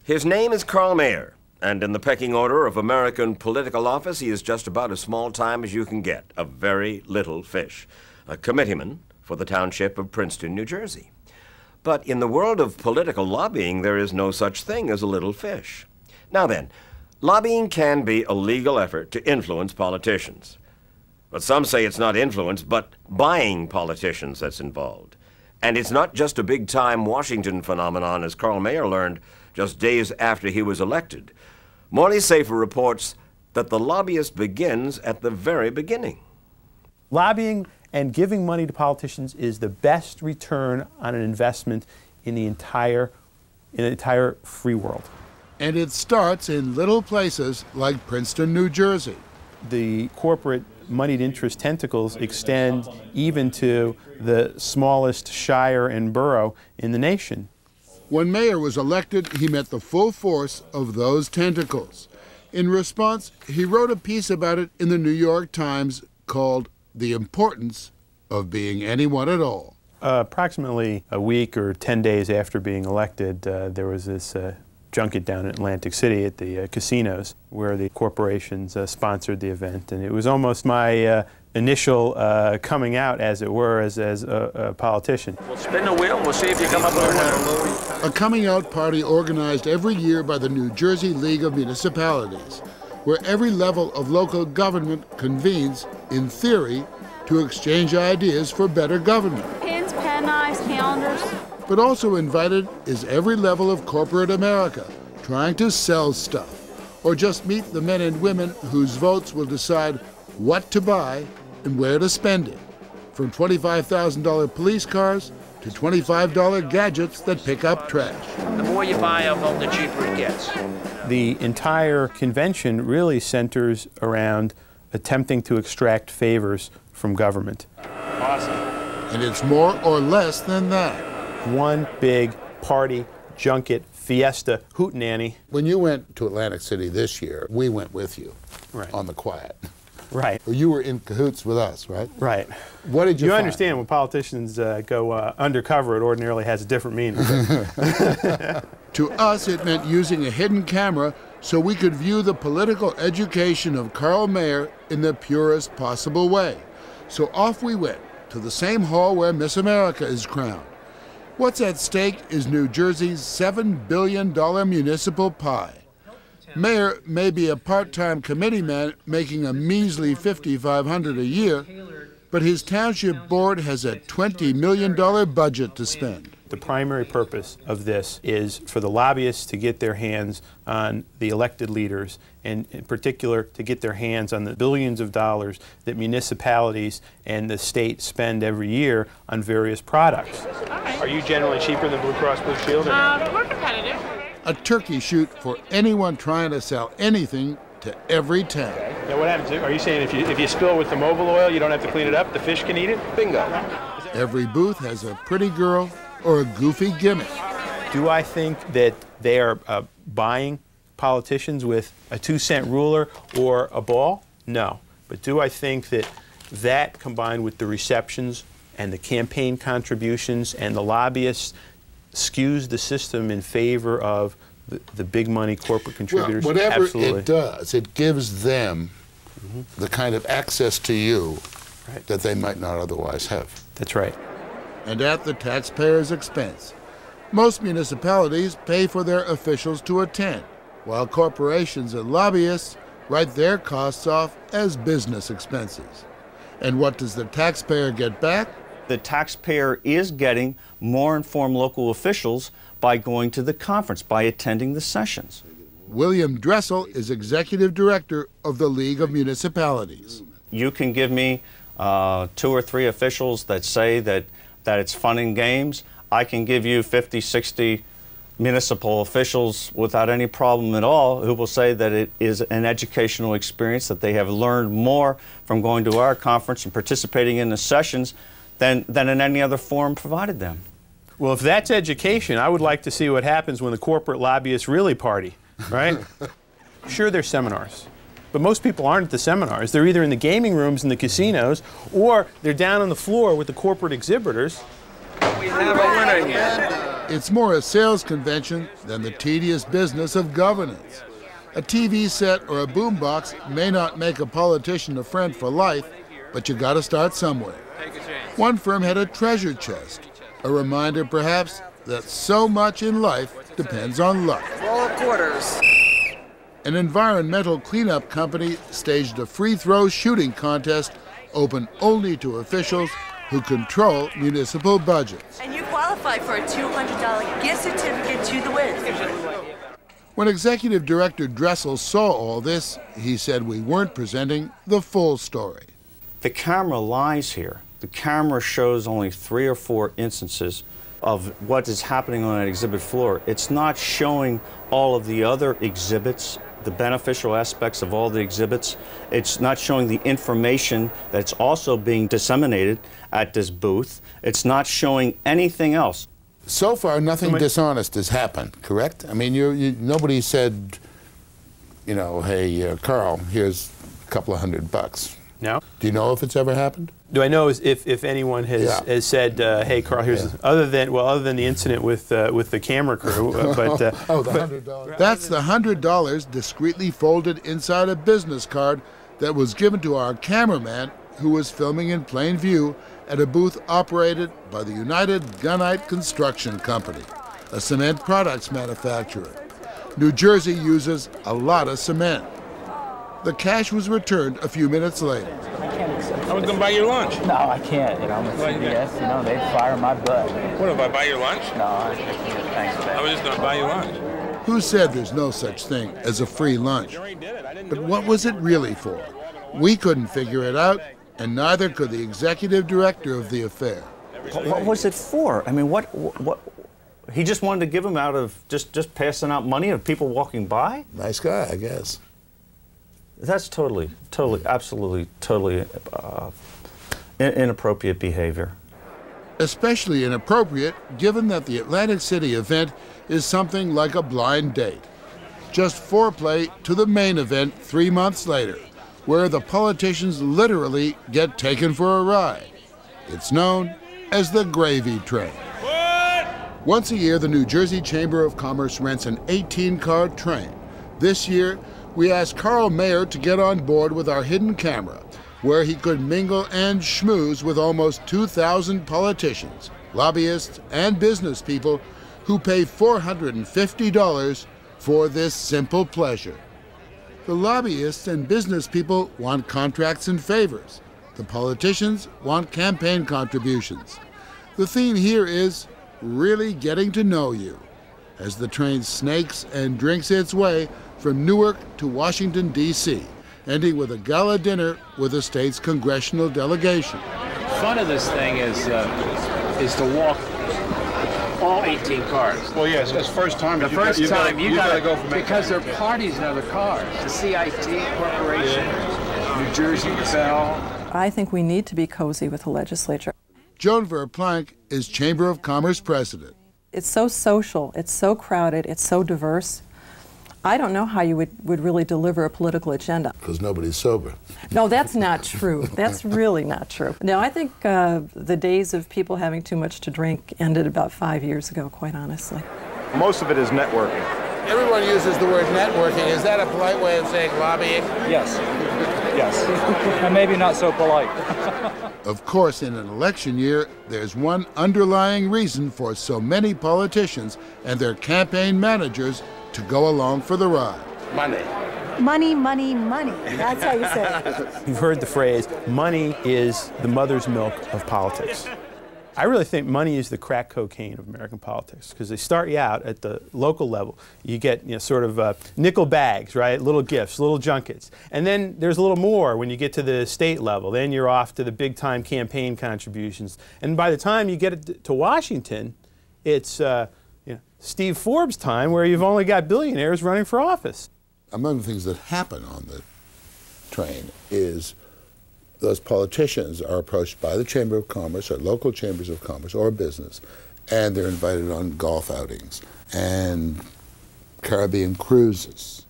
His name is Carl Mayer, and in the pecking order of American political office, he is just about as small time as you can get, a very little fish, a committeeman for the township of Princeton, New Jersey. But in the world of political lobbying, there is no such thing as a little fish. Now then, lobbying can be a legal effort to influence politicians. But some say it's not influence, but buying politicians that's involved. And it's not just a big-time Washington phenomenon, as Carl Mayer learned just days after he was elected. Morley Safer reports that the lobbyist begins at the very beginning. Lobbying and giving money to politicians is the best return on an investment in the entire free world. And it starts in little places like Princeton, New Jersey. The corporate moneyed interest tentacles extend even to the smallest shire and borough in the nation. When Mayer was elected, he met the full force of those tentacles. In response, he wrote a piece about it in the New York Times called "The Importance of Being Anyone at All." Approximately a week or 10 days after being elected, there was this junket down in Atlantic City at the casinos where the corporations sponsored the event. And it was almost my initial coming out, as it were, as a politician. We'll spin the wheel and we'll see if you come up with a A coming out party organized every year by the New Jersey League of Municipalities, where every level of local government convenes, in theory, to exchange ideas for better government. Pens, pen knives, calendars. But also invited is every level of corporate America, trying to sell stuff, or just meet the men and women whose votes will decide what to buy and where to spend it, from $25,000 police cars to $25 gadgets that pick up trash. The more you buy of them, the cheaper it gets. The entire convention really centers around attempting to extract favors from government. Awesome. And it's more or less than that. One big party, junket, fiesta, hootenanny. When you went to Atlantic City this year, we went with you, right, on the quiet. Right. Well, you were in cahoots with us, right? Right. What did you find? Understand when politicians go undercover, it ordinarily has a different meaning. To us, it meant using a hidden camera so we could view the political education of Carl Mayer in the purest possible way. So off we went to the same hall where Miss America is crowned. What's at stake is New Jersey's $7 billion municipal pie. Mayer may be a part-time committeeman making a measly $5,500 a year, but his township board has a $20 million budget to spend. The primary purpose of this is for the lobbyists to get their hands on the elected leaders, and in particular to get their hands on the billions of dollars that municipalities and the state spend every year on various products. Are you generally cheaper than Blue Cross Blue Shield? We're competitive. A turkey shoot for anyone trying to sell anything to every town. Now what happens? Are you saying if you spill with the mobile oil, you don't have to clean it up, the fish can eat it? Bingo. Every booth has a pretty girl or a goofy gimmick. Do I think that they are buying politicians with a 2-cent ruler or a ball? No. But do I think that that combined with the receptions and the campaign contributions and the lobbyists skews the system in favor of the big money corporate contributors? Well, whatever Absolutely. it does, it gives them the kind of access to you that they might not otherwise have. That's right. And at the taxpayer's expense. Most municipalities pay for their officials to attend, while corporations and lobbyists write their costs off as business expenses. And what does the taxpayer get back? The taxpayer is getting more informed local officials by going to the conference, by attending the sessions. William Dressel is executive director of the League of Municipalities. You can give me 2 or 3 officials that say that it's fun and games. I can give you 50, 60 municipal officials without any problem at all who will say that it is an educational experience, that they have learned more from going to our conference and participating in the sessions than in any other forum provided them. Well, if that's education, I would like to see what happens when the corporate lobbyists really party, right? Sure, there's seminars, but most people aren't at the seminars. They're either in the gaming rooms in the casinos, or they're down on the floor with the corporate exhibitors. We have a winner here. It's more a sales convention than the tedious business of governance. A TV set or a boombox may not make a politician a friend for life, but you gotta start somewhere. One firm had a treasure chest, a reminder perhaps that so much in life depends on luck. Roll of quarters. An environmental cleanup company staged a free-throw shooting contest open only to officials who control municipal budgets. And you qualify for a $200 gift certificate to the win. When Executive Director Dressel saw all this, he said we weren't presenting the full story. The camera lies here. The camera shows only 3 or 4 instances of what is happening on that exhibit floor. It's not showing all of the other exhibits, the beneficial aspects of all the exhibits. It's not showing the information that's also being disseminated at this booth. It's not showing anything else. So far, nothing dishonest has happened, correct? I mean, nobody said, you know, hey, Carl, here's a couple of $100. No. Do you know if it's ever happened? Do I know if anyone has said, hey, Carl, here's other than the incident with the camera crew, but the $100. That's the $100 discreetly folded inside a business card that was given to our cameraman who was filming in plain view at a booth operated by the United Gunite Construction Company, a cement products manufacturer. New Jersey uses a lot of cement. The cash was returned a few minutes later. I can't accept it. I was going to buy your lunch. No, I can't. You know, I'm at CBS. You know, they fire my butt. What, if I buy your lunch? No, I can't. Thanks, man. I was just going to buy your lunch. Who said there's no such thing as a free lunch? But what was it really for? We couldn't figure it out, and neither could the executive director of the affair. What was it for? I mean, what he just wanted to give them out of just passing out money of people walking by? Nice guy, I guess. That's totally, absolutely, totally inappropriate behavior. Especially inappropriate given that the Atlantic City event is something like a blind date. Just foreplay to the main event 3 months later, where the politicians literally get taken for a ride. It's known as the gravy train. Once a year, the New Jersey Chamber of Commerce rents an 18-car train. This year, we asked Carl Mayer to get on board with our hidden camera, where he could mingle and schmooze with almost 2,000 politicians, lobbyists, and business people who pay $450 for this simple pleasure. The lobbyists and business people want contracts and favors. The politicians want campaign contributions. The theme here is really getting to know you, as the train snakes and drinks its way from Newark to Washington, D.C., ending with a gala dinner with the state's congressional delegation. Fun of this thing is to walk all 18 cars. Well, yes, it's first time. The first time you gotta go from because there are parties in other cars. The CIT Corporation, New Jersey Bell. I think we need to be cozy with the legislature. Joan Verplank is Chamber of Commerce president. It's so social, it's so crowded, it's so diverse. I don't know how you would really deliver a political agenda. Because nobody's sober. No, that's not true. That's really not true. No, I think the days of people having too much to drink ended about 5 years ago, quite honestly. Most of it is networking. Everyone uses the word networking. Is that a polite way of saying lobbying? Yes. Yes. And maybe not so polite. Of course, in an election year, there's one underlying reason for so many politicians and their campaign managers to go along for the ride. Money. Money, money, money. That's how you say it. You've heard the phrase, money is the mother's milk of politics. I really think money is the crack cocaine of American politics, because they start you out at the local level. You get sort of nickel bags, right? Little gifts, little junkets. And then there's a little more when you get to the state level. Then you're off to the big-time campaign contributions. And by the time you get to Washington, it's Steve Forbes' time, where you've only got billionaires running for office. Among the things that happen on the train is those politicians are approached by the Chamber of Commerce or local chambers of commerce or business, and they're invited on golf outings and Caribbean cruises.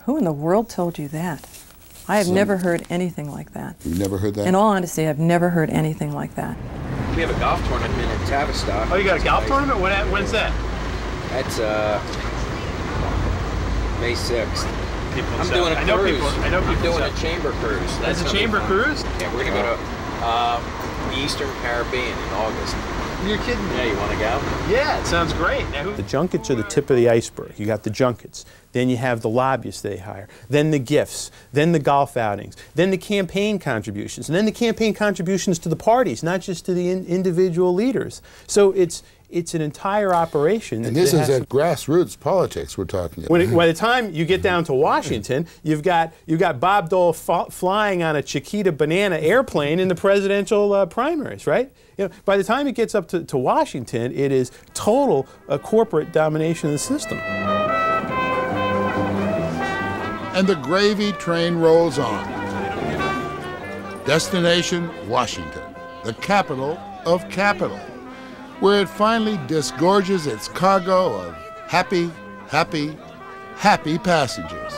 Who in the world told you that? I have never heard anything like that. You've never heard that? In all honesty, I've never heard anything like that. We have a golf tournament in Tavistock. Oh, you got a golf tournament? When's that? That's May 6th. I'm sell- doing a I know cruise. people- I know people I'm doing sell- a chamber cruise. That's a gonna be chamber fun. cruise? Yeah, we're gonna go to the Eastern Caribbean in August. You're kidding me. Yeah, you want to go? Yeah, it sounds great. Now, the junkets are the tip of the iceberg. You got the junkets. Then you have the lobbyists they hire. Then the gifts. Then the golf outings. Then the campaign contributions. And then the campaign contributions to the parties, not just to the individual leaders. So it's an entire operation. And this is at grassroots politics we're talking about. By the time you get down to Washington, you've got Bob Dole flying on a Chiquita Banana airplane in the presidential primaries, right? You know, by the time it gets up to Washington, it is total corporate domination of the system. And the gravy train rolls on. Destination, Washington, the capital of capital, where it finally disgorges its cargo of happy, happy, happy passengers.